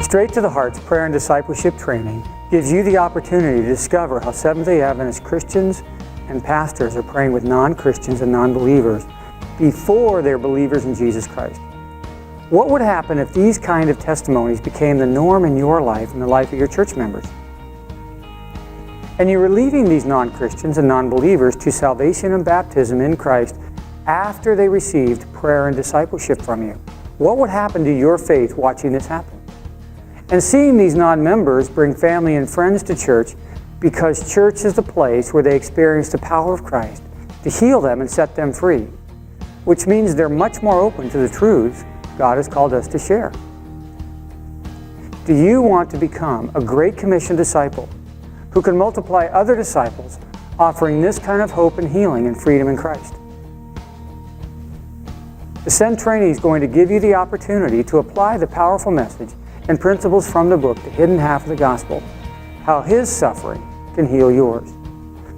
Straight to the Heart's prayer and discipleship training gives you the opportunity to discover how Seventh-day Adventist Christians and pastors are praying with non-Christians and non-believers before they're believers in Jesus Christ. What would happen if these kind of testimonies became the norm in your life and the life of your church members? And you were leading these non-Christians and non-believers to salvation and baptism in Christ after they received prayer and discipleship from you. What would happen to your faith watching this happen? And seeing these non-members bring family and friends to church because church is the place where they experience the power of Christ to heal them and set them free, which means they're much more open to the truths God has called us to share. Do you want to become a Great Commission disciple who can multiply other disciples offering this kind of hope and healing and freedom in Christ? Ascend Training is going to give you the opportunity to apply the powerful message and principles from the book, The Hidden Half of the Gospel, how His suffering can heal yours.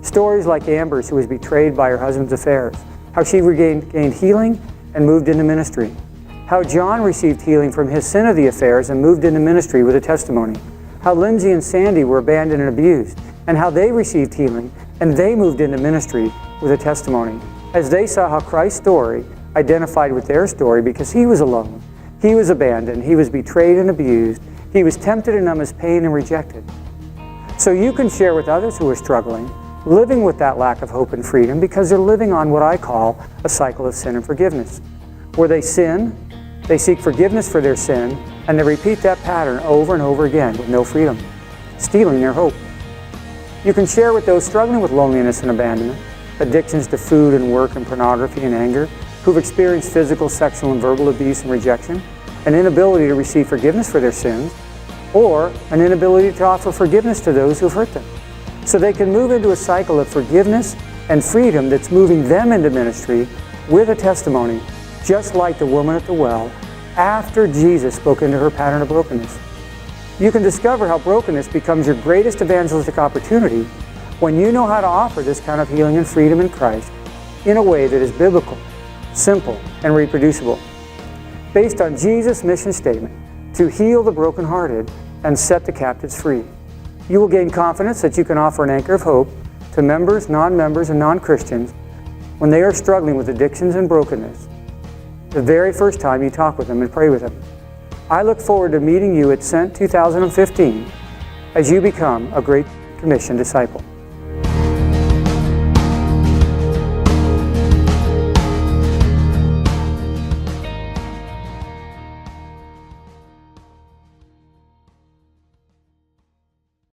Stories like Amber's, who was betrayed by her husband's affairs, how she gained healing and moved into ministry. How John received healing from his sin of the affairs and moved into ministry with a testimony. How Lindsay and Sandy were abandoned and abused, and how they received healing and they moved into ministry with a testimony, as they saw how Christ's story identified with their story because He was alone. He was abandoned, He was betrayed and abused, He was tempted and numb His pain and rejected. So you can share with others who are struggling, living with that lack of hope and freedom because they're living on what I call a cycle of sin and forgiveness, where they sin, they seek forgiveness for their sin, and they repeat that pattern over and over again with no freedom, stealing their hope. You can share with those struggling with loneliness and abandonment, addictions to food and work and pornography and anger, who've experienced physical, sexual, and verbal abuse and rejection, an inability to receive forgiveness for their sins, or an inability to offer forgiveness to those who've hurt them. So they can move into a cycle of forgiveness and freedom that's moving them into ministry with a testimony, just like the woman at the well after Jesus spoke into her pattern of brokenness. You can discover how brokenness becomes your greatest evangelistic opportunity when you know how to offer this kind of healing and freedom in Christ in a way that is biblical, simple, and reproducible, based on Jesus' mission statement to heal the brokenhearted and set the captives free. You will gain confidence that you can offer an anchor of hope to members, non-members, and non-Christians when they are struggling with addictions and brokenness the very first time you talk with them and pray with them. I look forward to meeting you at Sent 2015 as you become a Great Commission disciple.